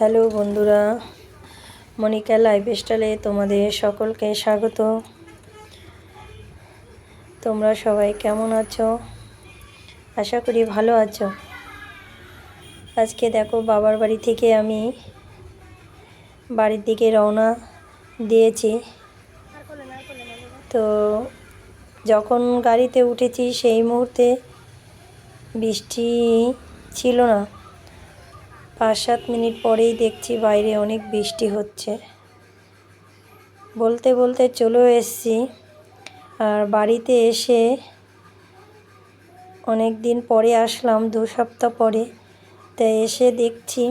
Hello বন্ধুরা, মনিকা লাইফস্টাইলে তোমাদের সকলকে স্বাগত। তোমরা সবাই কেমন আছো? আশা করি ভালো আছো। আজকে দেখো, বাবার বাড়ি থেকে আমি বাড়ির দিকে রওনা দিয়েছি। তো যখন গাড়িতে উঠেছি সেই মুহূর্তে বৃষ্টি ছিল না। 5-7 মিনিট পরেই দেখছি বাইরে অনেক বৃষ্টি হচ্ছে। বলতে বলতে চলেও এসেছি। আর বাড়িতে এসে অনেক দিন পরে আসলাম, 2 সপ্তাহ পরে। তাই এসে দেখছি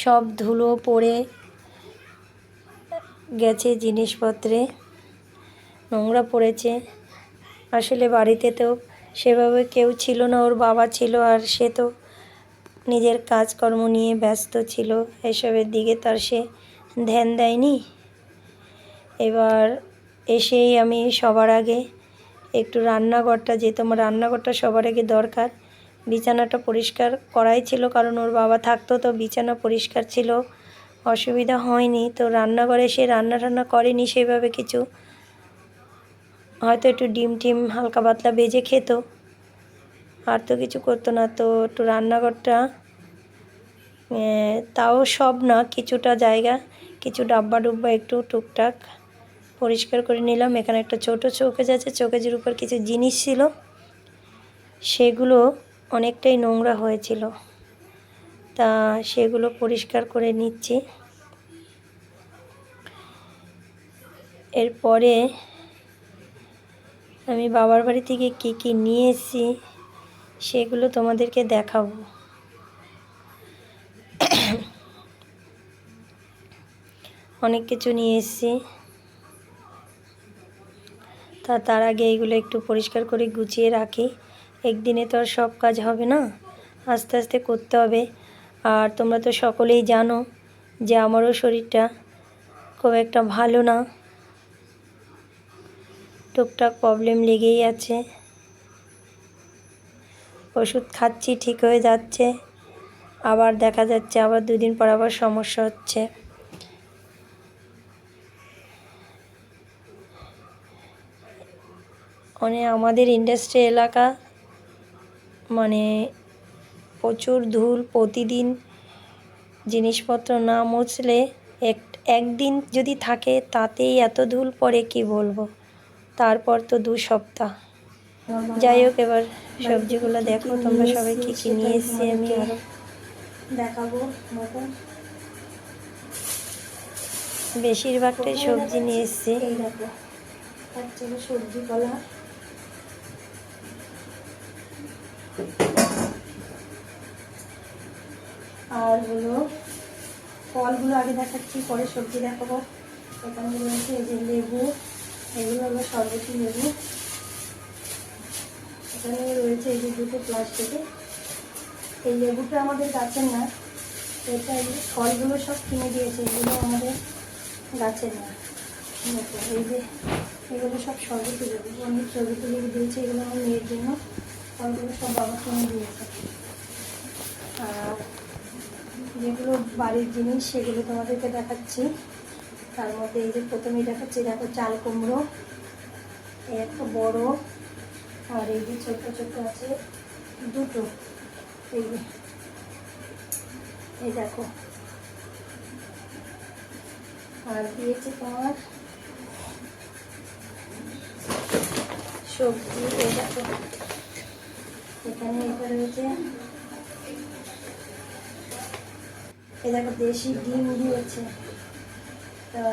সব ধুলো পড়ে গেছে, জিনিসপত্রে নোংরা পড়েছে। আসলে বাড়িতে তো সেভাবে কেউ ছিল না, ওর বাবা ছিল, আর সে তো নিজের কাজকর্ম নিয়ে ব্যস্ত ছিল, এসবের দিকে তার সে ধ্যান দেয়নি। এবার এসেই আমি সবার আগে একটু রান্নাঘরটা, যেহেতু আমার রান্নাঘরটা সবার আগে দরকার, বিছানাটা পরিষ্কার করাই ছিল, কারণ ওর বাবা থাকতো তো বিছানা পরিষ্কার ছিল, অসুবিধা হয়নি। তো রান্নাঘরে সে রান্না করেনি সেভাবে কিছু, হয়তো একটু ডিম টিম হালকা পাতলা ভেজে খেত, আর তো কিছু করতো না। তো একটু রান্নাঘরটা, তাও সব না, কিছুটা জায়গা, কিছু ডাব্বা ডুব্বা একটু টুকটাক পরিষ্কার করে নিলাম। এখানে একটা ছোট চৌকেজ আছে, চৌকেজের উপর কিছু জিনিস ছিল, সেগুলো অনেকটাই নোংরা হয়েছিল, তা সেগুলো পরিষ্কার করে নিচ্ছি। এরপরে আমি বাবার বাড়ি থেকে কী কী নিয়ে এসেছি সেগুলো তোমাদেরকে দেখাবো। অনেক কিছু নিয়ে এসেছি, তার আগে এইগুলো একটু পরিষ্কার করে গুছিয়ে রাখি। একদিনে তো আর সব কাজ হবে না, আস্তে আস্তে করতে হবে। আর তোমরা তো সকলেই জানো যে আমারও শরীরটা খুব একটা ভালো না, টুকটাক প্রবলেম লেগেই আছে। ওষুধ খাচ্ছি, ঠিক হয়ে যাচ্ছে, আবার দেখা যাচ্ছে আবার 2 দিন পর আবার সমস্যা হচ্ছে। আমাদের ইন্ডাস্ট্রি এলাকা, মানে প্রচুর ধুল, প্রতিদিন জিনিসপত্র না মুছলে একদিন যদি থাকে তাতেই এত ধুল পড়ে কি বলবো, তারপর তো 2 সপ্তাহ। যাই হোক, এবার সবজিগুলো দেখো তোমরা সবাই কী কী নিয়ে এসেছি আমি আরও দেখাবো। বেশিরভাগটাই সবজি নিয়ে এসেছি। এই দেখো, একটা সবজি কলা, আর হলো ফলগুলো আগে দেখাচ্ছি, পরে সবজি দেখাবো। এখানে রয়েছে এই যে লেবু, এগুলো হলো শরবতি লেবু। এখানে রয়েছে এই যে 2টো প্লাস্টিকে। এই লেবুটা আমাদের গাছের না, এটা ফলগুলো সব কিনে দিয়েছে, এগুলো আমাদের গাছের না। এই যে এগুলো সব শরবতি লেবু, অনেক শরবতি লেবু দিয়েছে, এগুলো আমার মেয়ের জন্য। ফলগুলো সব বাবা কিনে দিয়েছে। আর যেগুলো বাড়ির জিনিস সেগুলো তোমাদেরকে দেখাচ্ছি। তার মধ্যে এই যে প্রথমেই দেখাচ্ছি, দেখো চাল কুমড়ো, একটা বড়, আর এই যে ছোট ছোট আছে 2টো। এই দেখো, আর দিয়েছে তোমার সবজি। এই দেখো, এখানে এটা রয়েছে, এই দেখো দেশি ডিম দিয়েছে। তা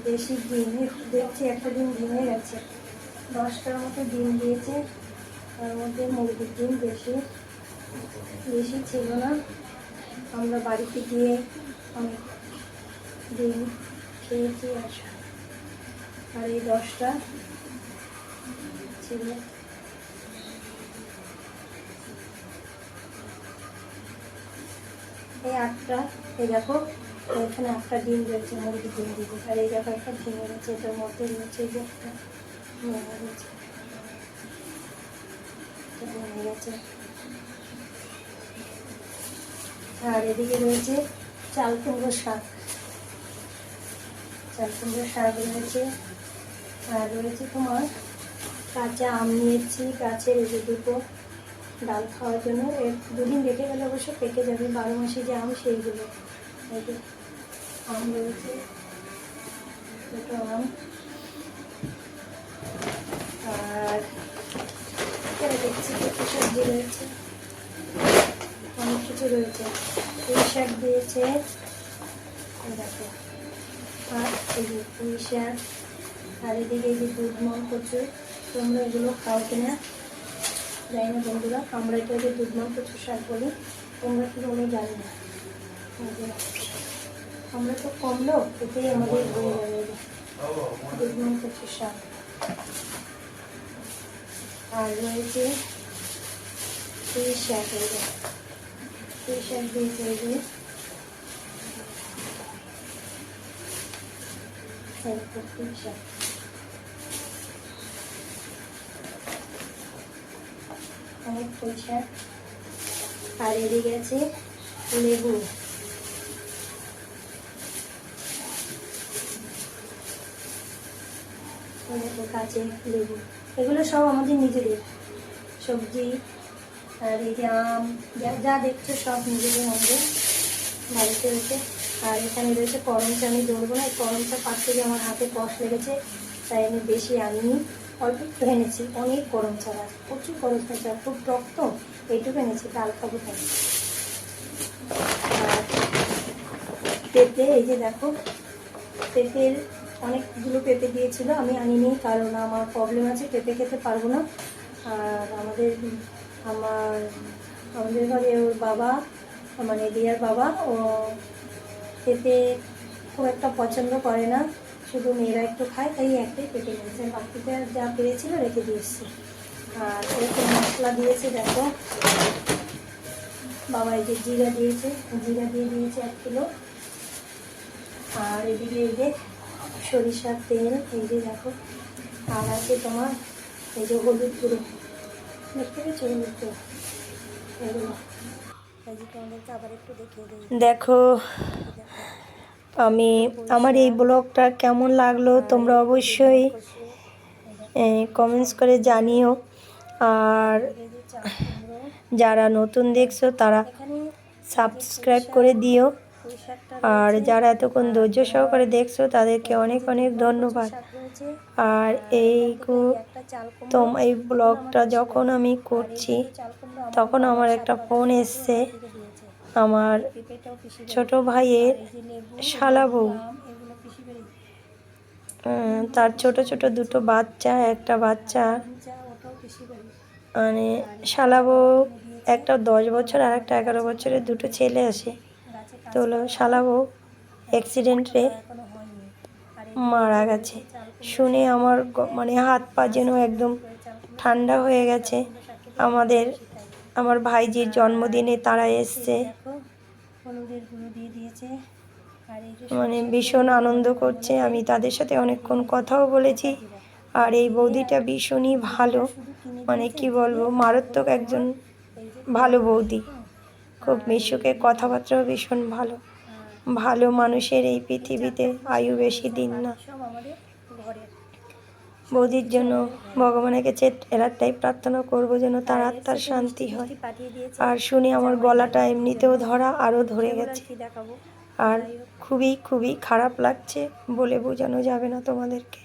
দেশি ডিম দেখছি, একটা ডিম ভেঙে গেছে। 10টার মতো ডিম দিয়েছে, তার মধ্যে মুরগির ডিম বেশি ছিল না। আমরা বাড়িতে গিয়ে অনেক ডিম খেয়েছি। আর এই 10টা ছিল। এই 8টা, এই দেখো এখানে একটা ডিম রয়েছে, মুরগির ডিম দিতে। আর এই দেখো একটা ভেঙে গেছে, এটার মধ্যে রয়েছে যে একটা ভেঙে গেছে, ভেঙে গেছে। আর এদিকে রয়েছে চাল কুমড়ো শাক, রয়েছে। আর রয়েছে তোমার কাঁচা আম নিয়েছি গাছের, এই যে দুটো ডাল খাওয়ার জন্য। এর দুদিন রেখে গেলে অবশ্য পেকে যাবে, 12 মাসে যে আম সেইগুলো। এই যে আম রয়েছে, দুটো আম। আর এখানে দেখছি কিছু সবজি রয়েছে, অনেক কিছু রয়েছে। পুঁই শাক দিয়েছে, দেখো। আর এই যে পুঁই শাক, আর এদিকে এই যে দুধ মন কচু। তোমরা এগুলো খাও কিনা জানি না বন্ধুরা, আমরা এটাকে দুধ মন কচু শাক বলি, তোমরা কি বলো জানি না। আমরা তো কম লোক, এতেই আমাদের হয়ে যাবে দুধ মন কচু শাক। আর রয়েছে পুঁই শাক, পুঁই শাক দিয়েছে এই যে, পুঁই শাক। অনেক পুঁই শাক। আর এদিকে আছে লেবু, কাঁচে লেবু। এগুলো সব আমাদের নিজেদের সবজি। আর এই যে আম, যা দেখছো সব নিজেদের আমাদের বাড়িতে রয়েছে। আর এখানে রয়েছে করমচা, আমি ধরবো না, এই করমচা পাড়তে গিয়ে আমার হাতে কষ লেগেছে, তাই আমি বেশি আনিনি, অল্প একটু এনেছি। অনেক করমচা গাছ, প্রচুর করমচা, খুব টক তো, এইটুকু এনেছি, ডাল খাবো তাই। আর পেঁপে, এই যে দেখো পেঁপের অনেকগুলো পেঁপে দিয়েছিল, আমি আনিনি কারণ আমার প্রবলেম আছে, পেঁপে খেতে পারবো না। আর আমাদের ঘরে ওর বাবা, মানে দিয়ার বাবা, ও পেঁপে খুব একটা পছন্দ করে না, শুধু মেয়েরা একটু খায়, তাই একটাই পেঁপে নিয়েছে, বাকিটা যা পেয়েছিল রেখে দিয়েছি। আর এরকম মশলা দিয়েছে দেখো, বাবা এই যে জিরা দিয়েছে, জিরা দিয়ে দিয়েছে 1 কিলো। আর এদিকে এই যে সরিষার তেল, এই যে দেখো। আর আছে তোমার এই যে হলুদ গুঁড়ো, দেখতে পেয়েছো হলুদ গুঁড়ো, এগুলো তোমাদেরকে আবার একটু দেখিয়ে দিই। দেখো আমার এই ব্লগটা কেমন লাগলো তোমরা অবশ্যই কমেন্টস করে জানিও। আর যারা নতুন দেখছো তারা সাবস্ক্রাইব করে দিও। আর যারা এতক্ষণ ধৈর্য সহকারে দেখছো তাদেরকে অনেক অনেক ধন্যবাদ। আর এই ব্লগটা যখন আমি করছি তখন আমার একটা ফোন এসছে, আমার ছোট ভাইয়ের শালা বউ, তার ছোট ছোট দুটো বাচ্চা, একটা বাচ্চা মানে শালা বউ, একটা 10 বছর আর একটা 11 বছরের দুটো ছেলে আসে। তো হলো শালা বউ অ্যাক্সিডেন্টে মারা গেছে। শুনে আমার মানে হাত পা যেন একদম ঠান্ডা হয়ে গেছে। আমার ভাইজির জন্মদিনে তারা এসছে, মানে ভীষণ আনন্দ করছে। আমি তাদের সাথে অনেকক্ষণ কথাও বলেছি। আর এই বৌদিটা ভীষণই ভালো, মানে কি বলবো, মারাত্মক একজন ভালো বৌদি, খুব মিশুকে, কথাবার্তাও ভীষণ ভালো। ভালো মানুষের এই পৃথিবীতে আয়ু বেশি দিন না। বৌদির জন্য ভগবানের কাছে এরাটাই প্রার্থনা করবো যেন তার আত্মার শান্তি হয়। আর শুনে আমার গলাটা এমনিতেও ধরা, আরও ধরে গেছে। আর খুবই খুবই খারাপ লাগছে, বলে বোঝানো যাবে না তোমাদেরকে।